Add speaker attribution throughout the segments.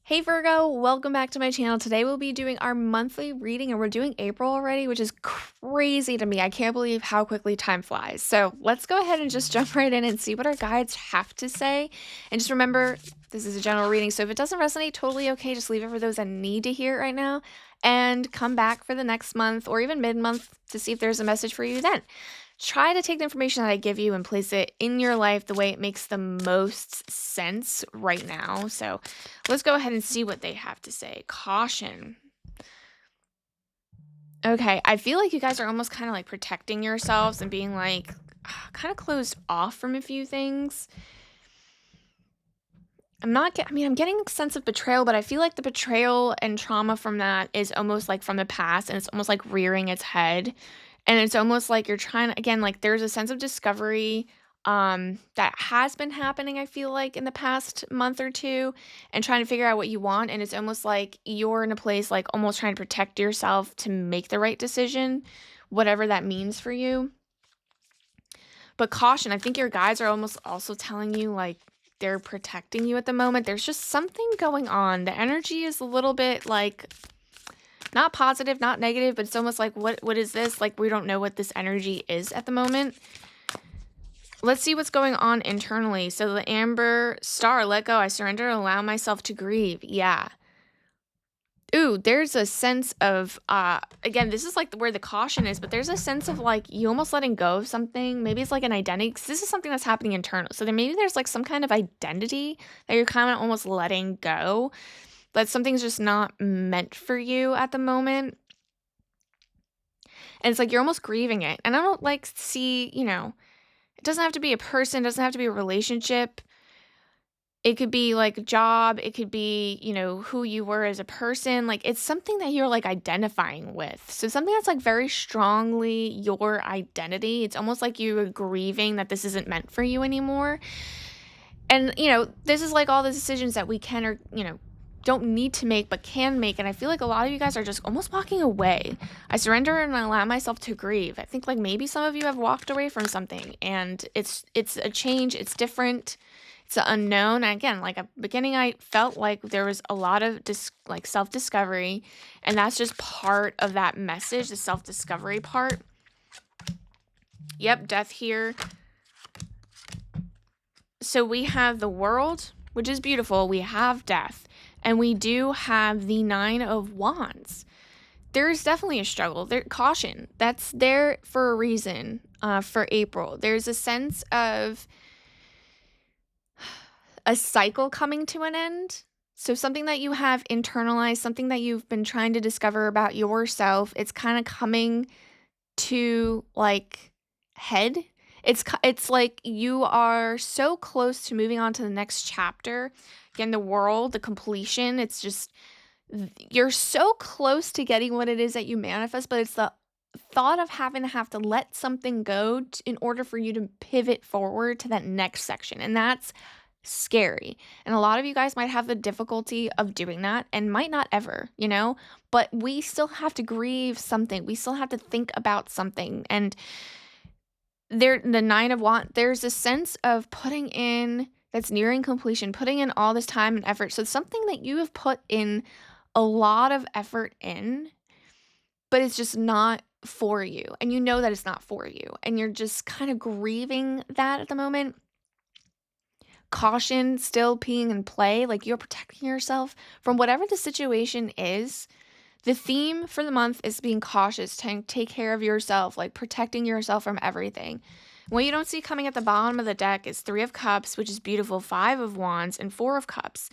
Speaker 1: Hey Virgo, welcome back to my channel. Today we'll be doing our monthly reading and we're doing April already, which is crazy to me. I can't believe how quickly time flies. So let's go ahead and just jump right in and see what our guides have to say. And just remember, this is a general reading, so if it doesn't resonate, totally okay. Just leave it for those that need to hear it right now and come back for the next month or even mid-month to see if there's a message for you then. Try to take the information that I give you and place it in your life the way it makes the most sense right now. So let's go ahead and see what they have to say. Caution. Okay, I feel like you guys are almost kind of like protecting yourselves and being like kind of closed off from a few things. I'm getting a sense of betrayal, but I feel like the betrayal and trauma from that is almost like from the past and it's almost like rearing its head. And it's almost like you're trying to, again, like there's a sense of discovery that has been happening, I feel like, in the past month or two, and trying to figure out what you want. And it's almost like you're in a place like almost trying to protect yourself to make the right decision, whatever that means for you. But caution, I think your guides are almost also telling you like they're protecting you at the moment. There's just something going on. The energy is a little bit like not positive, not negative, but it's almost like what is this? Like we don't know what this energy is at the moment. Let's see what's going on internally. So the Amber Star, let go. I surrender and allow myself to grieve. Yeah. Ooh, there's a sense of again, this is like where the caution is, but there's a sense of like you almost letting go of something. Maybe it's like an identity, because this is something that's happening internal. So then maybe there's like some kind of identity that you're kind of almost letting go. That something's just not meant for you at the moment. And it's like you're almost grieving it. And I don't like see, it doesn't have to be a person, it doesn't have to be a relationship. It could be like a job, it could be, who you were as a person. Like it's something that you're like identifying with. So something that's like very strongly your identity. It's almost like you're grieving that this isn't meant for you anymore. And, this is like all the decisions that we can or, don't need to make but can make. And I feel like a lot of you guys are just almost walking away. I surrender and I allow myself to grieve. I think like maybe some of you have walked away from something and it's a change, it's different, it's unknown. And again, like at the beginning, I felt like there was a lot of like self-discovery, and that's just part of that message, the self-discovery part. Yep, death here. So we have the World, which is beautiful. We have death. And we do have the Nine of Wands. There's definitely a struggle. Caution. That's there for a reason for April. There's a sense of a cycle coming to an end. So something that you have internalized, something that you've been trying to discover about yourself, it's kind of coming to like head. It's like you are so close to moving on to the next chapter. Again, the world, the completion, it's just you're so close to getting what it is that you manifest, but it's the thought of having to have to let something go in order for you to pivot forward to that next section. And that's scary. And a lot of you guys might have the difficulty of doing that and might not ever, but we still have to grieve something. We still have to think about something. And the Nine of Wands, there's a sense of putting in that's nearing completion, putting in all this time and effort. So it's something that you have put in a lot of effort in, but it's just not for you. And you know that it's not for you. And you're just kind of grieving that at the moment. Caution still being in play, like you're protecting yourself from whatever the situation is. The theme for the month is being cautious, take care of yourself, like protecting yourself from everything. What you don't see coming at the bottom of the deck is Three of Cups, which is beautiful, Five of Wands, and Four of Cups.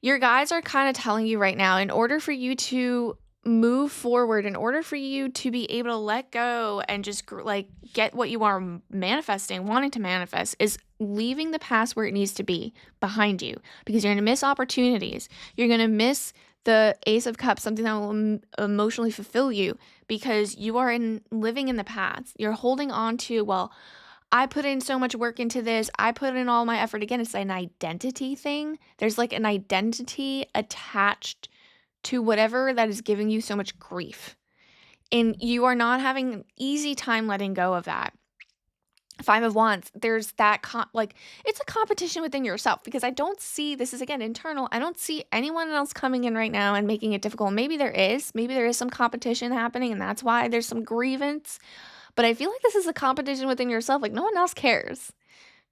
Speaker 1: Your guides are kind of telling you right now, in order for you to move forward, in order for you to be able to let go and just like get what you are manifesting, wanting to manifest, is leaving the past where it needs to be behind you, because you're going to miss opportunities. You're going to miss the Ace of Cups, something that will emotionally fulfill you, because you are living in the past. You're holding on to, well, I put in so much work into this. I put in all my effort. Again, it's an identity thing. There's like an identity attached to whatever that is giving you so much grief. And you are not having an easy time letting go of that. Five of Wands, there's that like it's a competition within yourself because I don't see this is again internal. I don't see anyone else coming in right now and making it difficult. Maybe there is some competition happening and that's why there's some grievance. But I feel like this is a competition within yourself. Like no one else cares.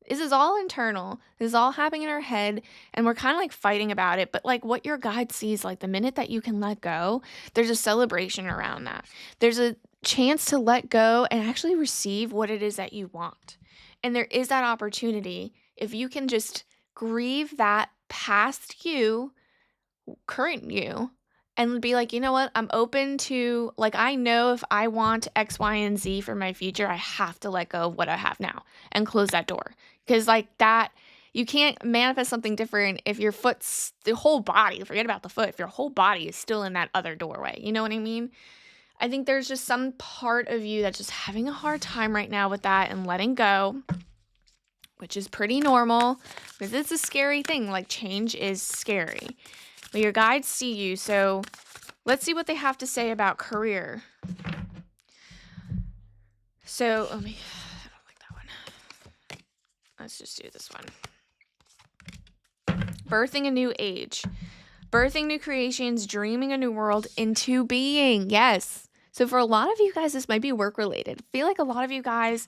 Speaker 1: This is all internal. This is all happening in our head and we're kind of like fighting about it. But like what your guide sees, like the minute that you can let go, there's a celebration around that. There's a chance to let go and actually receive what it is that you want. And there is that opportunity if you can just grieve that past you, current you, and be like, you know what? I'm open to, like, I know if I want X, Y, and Z for my future, I have to let go of what I have now and close that door. Because, like, that, you can't manifest something different if your foot's, the whole body, forget about the foot, if your whole body is still in that other doorway. You know what I mean? I think there's just some part of you that's just having a hard time right now with that and letting go, which is pretty normal because it's a scary thing. Like, change is scary. But your guides see you, so let's see what they have to say about career. So, I don't like that one. Let's just do this one. Birthing a new age. Birthing new creations, dreaming a new world into being. Yes. So for a lot of you guys, this might be work related. I feel like a lot of you guys,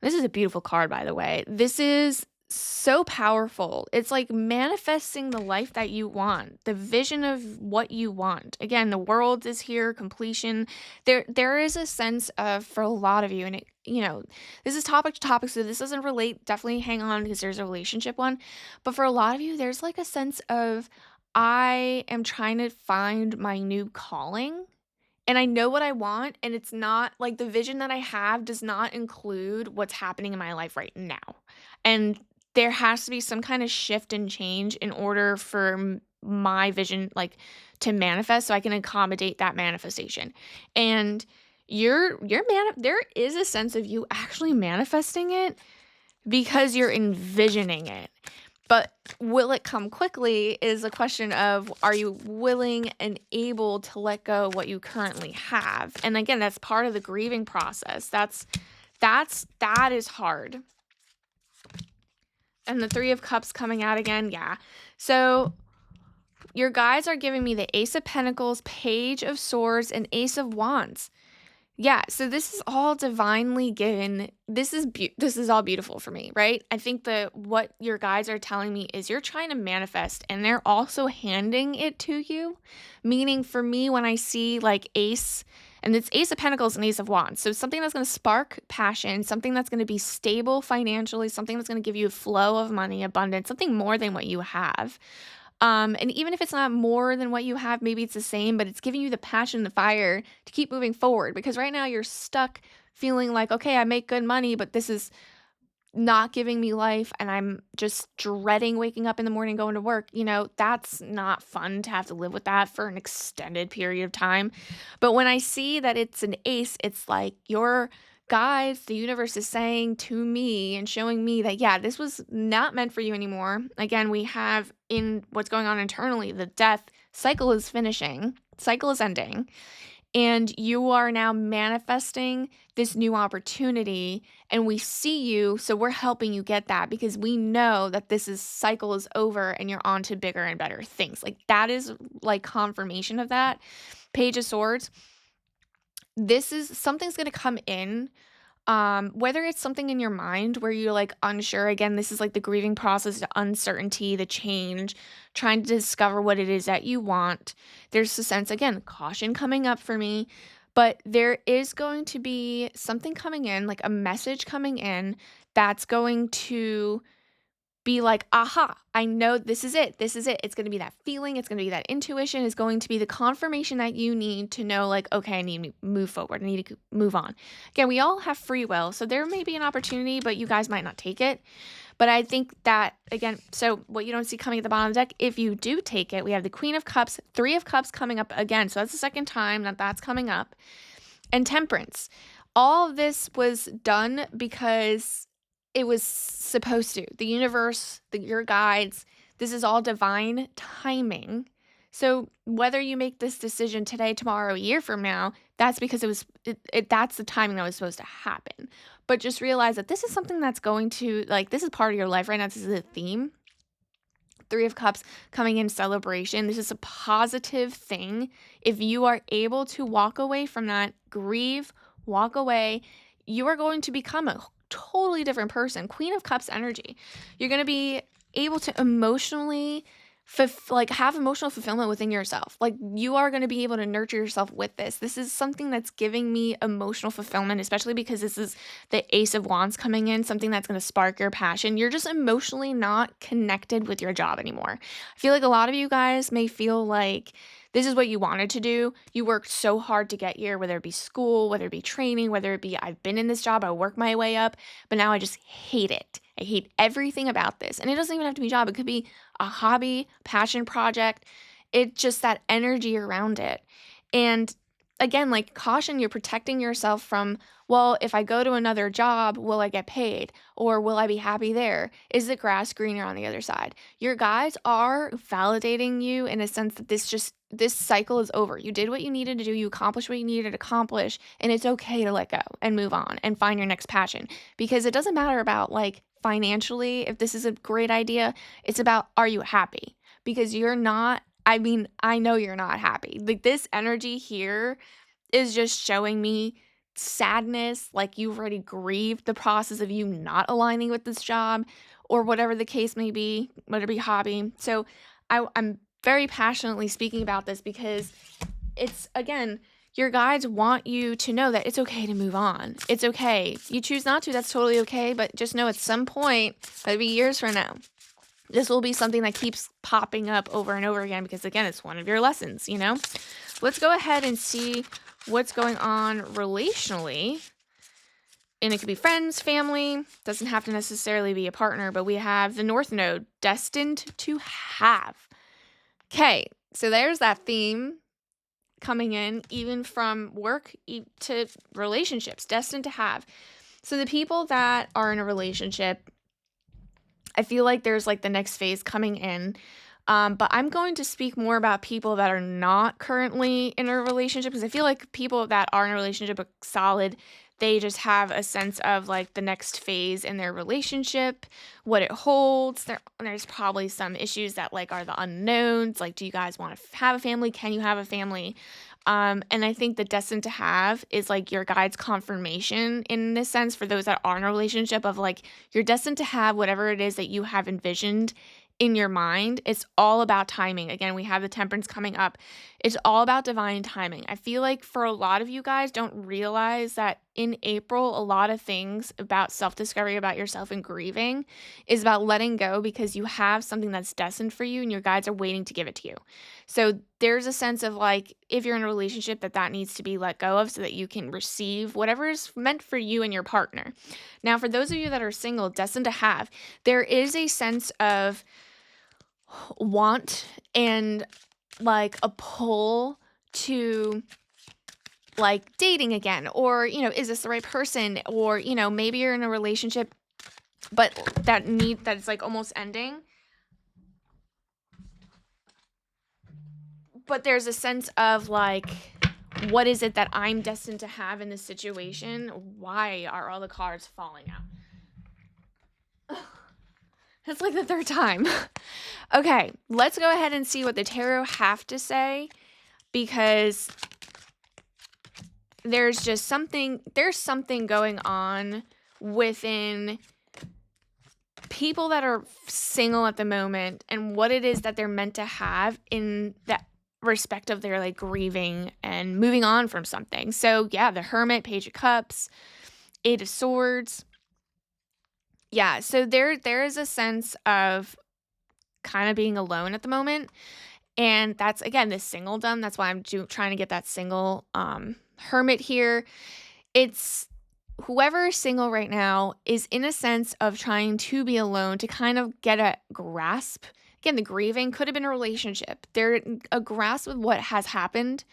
Speaker 1: this is a beautiful card, by the way. This is so powerful. It's like manifesting the life that you want, the vision of what you want. Again, the world is here, completion. There is a sense of, for a lot of you, and it, this is topic to topic, so this doesn't relate. Definitely hang on because there's a relationship one. But for a lot of you, there's like a sense of, I am trying to find my new calling and I know what I want, and it's not like the vision that I have does not include what's happening in my life right now. And there has to be some kind of shift and change in order for my vision like to manifest so I can accommodate that manifestation. And there is a sense of you actually manifesting it because you're envisioning it. But will it come quickly is a question of, are you willing and able to let go of what you currently have? And again, that's part of the grieving process. That is hard. And the Three of Cups coming out again. Yeah. So your guides are giving me the Ace of Pentacles, Page of Swords, and Ace of Wands. Yeah, so this is all divinely given. This is all beautiful for me, right? I think that what your guides are telling me is you're trying to manifest and they're also handing it to you. Meaning for me, when I see like Ace, and it's Ace of Pentacles and Ace of Wands. So something that's going to spark passion, something that's going to be stable financially, something that's going to give you a flow of money, abundance, something more than what you have. And even if it's not more than what you have, maybe it's the same, but it's giving you the passion, the fire to keep moving forward. Because right now you're stuck feeling like, okay, I make good money, but this is not giving me life. And I'm just dreading waking up in the morning, going to work. That's not fun to have to live with that for an extended period of time. But when I see that it's an ace, it's like your guides, the universe is saying to me and showing me that, yeah, this was not meant for you anymore. Again, we have in what's going on internally, the death cycle is finishing, cycle is ending, and you are now manifesting this new opportunity and we see you. So we're helping you get that because we know that cycle is over and you're on to bigger and better things. Like that is like confirmation of that. Page of Swords. This is something's going to come in, whether it's something in your mind where you're like unsure. Again, this is like the grieving process, the uncertainty, the change, trying to discover what it is that you want. There's a sense, again, caution coming up for me, but there is going to be something coming in, like a message coming in that's going to be like, aha, I know this is it. This is it. It's going to be that feeling. It's going to be that intuition. It's going to be the confirmation that you need to know, like, okay, I need to move forward. I need to move on. Again, we all have free will. So there may be an opportunity, but you guys might not take it. But I think that, again, so what you don't see coming at the bottom of the deck, if you do take it, we have the Queen of Cups, Three of Cups coming up again. So that's the second time that that's coming up. And Temperance. All of this was done because it was supposed to. The universe, your guides, this is all divine timing. So whether you make this decision today, tomorrow, a year from now, that's because that's the timing that was supposed to happen. But just realize that this is something that's going to, like, this is part of your life right now. This is a theme. Three of Cups coming in celebration. This is a positive thing. If you are able to walk away from that, grieve, walk away, you are going to become a totally different person. Queen of Cups energy. You're going to be able to emotionally like have emotional fulfillment within yourself. Like, you are going to be able to nurture yourself with this. This is something that's giving me emotional fulfillment, especially because this is the Ace of Wands coming in, something that's going to spark your passion. You're just emotionally not connected with your job anymore. I feel like a lot of you guys may feel like this is what you wanted to do. You worked so hard to get here, whether it be school, whether it be training, whether it be I've been in this job, I work my way up, but now I just hate it. I hate everything about this. And it doesn't even have to be a job. It could be a hobby, passion project. It's just that energy around it. And again, like, caution, you're protecting yourself from, well, if I go to another job, will I get paid? Or will I be happy there? Is the grass greener on the other side? Your guides are validating you in a sense that this cycle is over. You did what you needed to do. You accomplished what you needed to accomplish. And it's okay to let go and move on and find your next passion, because it doesn't matter about, like, financially, if this is a great idea. It's about, are you happy? Because you're not, I mean, I know you're not happy. Like, this energy here is just showing me sadness, like you've already grieved the process of you not aligning with this job or whatever the case may be, whether it be hobby. So I'm very passionately speaking about this because it's, again, your guides want you to know that it's okay to move on. It's okay. You choose not to, that's totally okay, but just know at some point, maybe years from now, this will be something that keeps popping up over and over again because, again, it's one of your lessons, you know? Let's go ahead and see what's going on relationally. And it could be friends, family, doesn't have to necessarily be a partner, but we have the North Node, destined to have. Okay, so there's that theme coming in, even from work to relationships, destined to have. So the people that are in a relationship, I feel like there's like the next phase coming in. But I'm going to speak more about people that are not currently in a relationship, because I feel like people that are in a relationship are solid. They just have a sense of like the next phase in their relationship, what it holds. There's probably some issues that like are the unknowns. Like, do you guys want to have a family? Can you have a family? And I think the destined to have is like your guide's confirmation in this sense for those that are in a relationship of like, you're destined to have whatever it is that you have envisioned in your mind. It's all about timing. Again, we have the Temperance coming up. It's all about divine timing. I feel like for a lot of you guys don't realize that in April, a lot of things about self-discovery about yourself and grieving is about letting go, because you have something that's destined for you and your guides are waiting to give it to you. So there's a sense of like, if you're in a relationship, that needs to be let go of so that you can receive whatever is meant for you and your partner. Now, for those of you that are single, destined to have, there is a sense of want and like a pull to like dating again, or, you know, is this the right person? Or, you know, maybe you're in a relationship, but that's like almost ending. But there's a sense of like, what is it that I'm destined to have in this situation? Why are all the cards falling out? It's like the third time. Okay, let's go ahead and see what the tarot have to say, because there's something going on within people that are single at the moment and what it is that they're meant to have in that respect of their like grieving and moving on from something. So yeah, the Hermit, Page of Cups, Eight of Swords. Yeah, so there is a sense of kind of being alone at the moment. And that's, again, this singledom. That's why I'm trying to get that single Hermit here. It's whoever is single right now is in a sense of trying to be alone to kind of get a grasp. Again, the grieving could have been a relationship. They're a grasp of what has happened.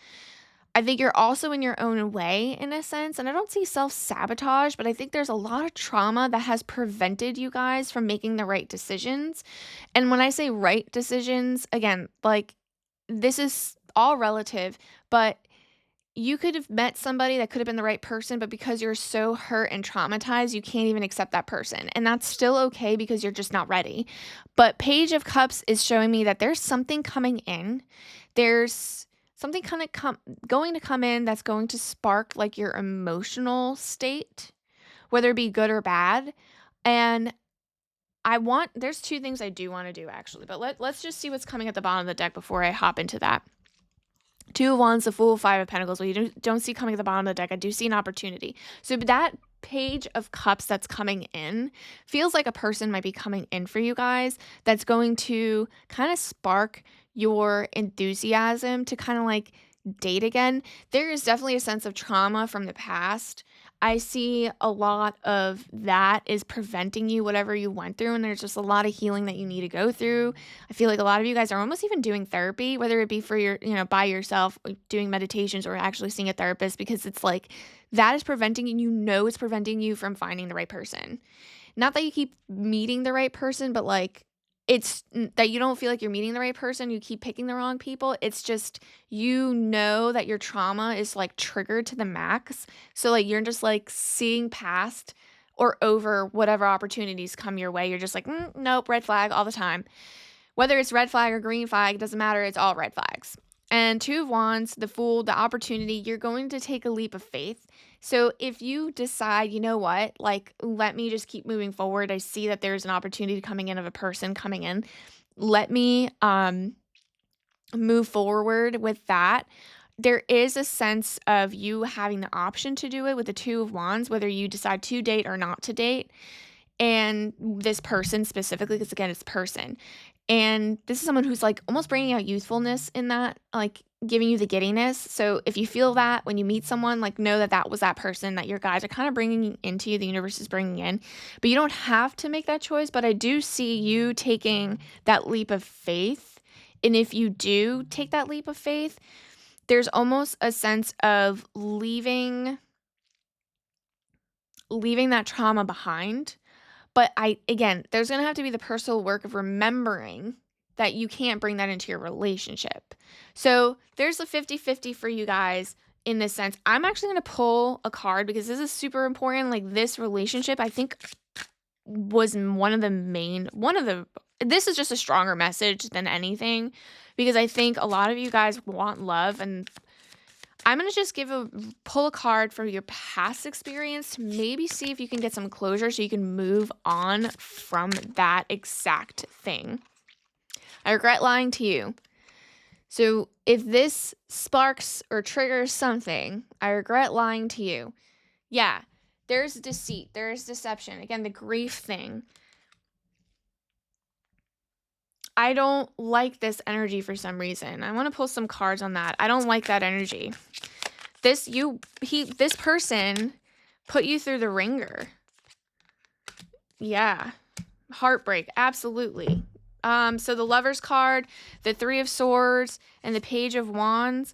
Speaker 1: I think you're also in your own way in a sense, and I don't see self-sabotage, but I think there's a lot of trauma that has prevented you guys from making the right decisions. And when I say right decisions, again, like, this is all relative, but you could have met somebody that could have been the right person, but because you're so hurt and traumatized, you can't even accept that person. And that's still okay because you're just not ready. But Page of Cups is showing me that there's something coming in. There's something kind of going to come in that's going to spark like your emotional state, whether it be good or bad. And there's two things I do want to do actually, but let's just see what's coming at the bottom of the deck before I hop into that. Two of Wands, the Fool, Five of Pentacles. Well, you don't see coming at the bottom of the deck. I do see an opportunity. So that Page of Cups that's coming in feels like a person might be coming in for you guys that's going to kind of spark your enthusiasm to kind of like date again. There is definitely a sense of trauma from the past. I see a lot of that is preventing you, whatever you went through, and there's just a lot of healing that you need to go through. I feel like a lot of you guys are almost even doing therapy, whether it be for by yourself, doing meditations or actually seeing a therapist, because it's like that is preventing you, it's preventing you from finding the right person. Not that you keep meeting the right person, but like that you don't feel like you're meeting the right person, you keep picking the wrong people. It's just that your trauma is like triggered to the max. So like you're just like seeing past or over whatever opportunities come your way. You're just like, nope, red flag all the time. Whether it's red flag or green flag, it doesn't matter. It's all red flags. And Two of Wands, the Fool, the opportunity, you're going to take a leap of faith. So if you decide, you know what, like, let me just keep moving forward. I see that there's an opportunity coming in of a person coming in. Let me move forward with that. There is a sense of you having the option to do it with the Two of Wands, whether you decide to date or not to date. And this person specifically, because again, it's person. And this is someone who's like almost bringing out youthfulness in that, like giving you the giddiness. So if you feel that when you meet someone, like know that that was that person that your guys are kind of bringing into you, the universe is bringing in. But you don't have to make that choice. But I do see you taking that leap of faith. And if you do take that leap of faith, there's almost a sense of leaving that trauma behind. But there's going to have to be the personal work of remembering that you can't bring that into your relationship. So there's a 50-50 for you guys in this sense. I'm actually going to pull a card because this is super important. Like this relationship, I think was this is just a stronger message than anything, because I think a lot of you guys want love, and I'm going to just pull a card for your past experience to maybe see if you can get some closure so you can move on from that exact thing. I regret lying to you. So if this sparks or triggers something, I regret lying to you. Yeah, there's deceit, there's deception. Again, the grief thing. I don't like this energy for some reason. I want to pull some cards on that. I don't like that energy. This person put you through the ringer. Yeah. Heartbreak. Absolutely. So the Lover's card, the Three of Swords, and the Page of Wands.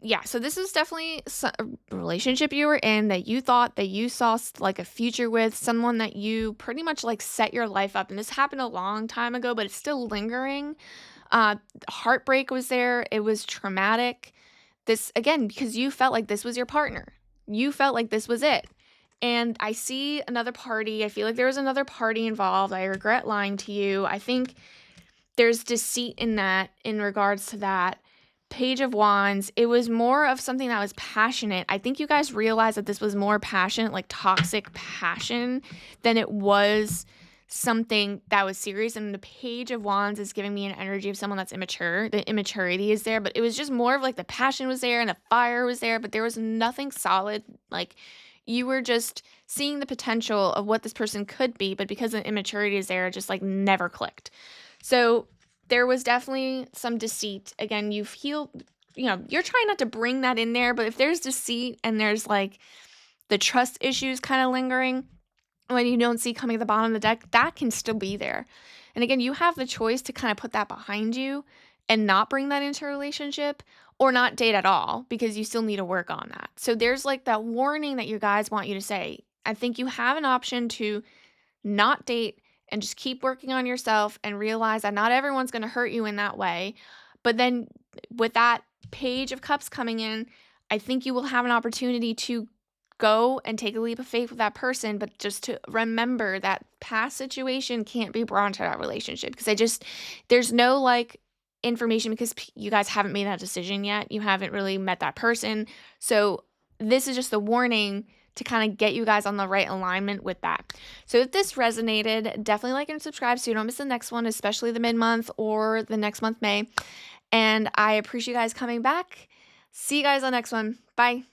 Speaker 1: Yeah, so this is definitely a relationship you were in that you thought that you saw like a future with, someone that you pretty much like set your life up. And this happened a long time ago, but it's still lingering. Heartbreak was there. It was traumatic. This, again, because you felt like this was your partner. You felt like this was it. And I see another party. I feel like there was another party involved. I regret lying to you. I think there's deceit in that, in regards to that. Page of Wands, it was more of something that was passionate. I think you guys realized that this was more passionate, like toxic passion, than it was something that was serious. And the Page of Wands is giving me an energy of someone that's immature. The immaturity is there, but it was just more of like the passion was there and the fire was there, but there was nothing solid. Like you were just seeing the potential of what this person could be, but because the immaturity is there, it just like never clicked. So there was definitely some deceit. Again, you've healed, you're trying not to bring that in there, but if there's deceit and there's like the trust issues kind of lingering, when you don't see coming at the bottom of the deck, that can still be there. And again, you have the choice to kind of put that behind you and not bring that into a relationship, or not date at all, because you still need to work on that. So there's like that warning that your guys want you to say. I think you have an option to not date and just keep working on yourself and realize that not everyone's going to hurt you in that way. But then with that Page of Cups coming in, I think you will have an opportunity to go and take a leap of faith with that person, but just to remember that past situation can't be brought into that relationship because there's no like information because you guys haven't made that decision yet. You haven't really met that person. So this is just a warning to kind of get you guys on the right alignment with that. So if this resonated, definitely like and subscribe so you don't miss the next one, especially the mid month or the next month, May. And I appreciate you guys coming back. See you guys on the next one. Bye.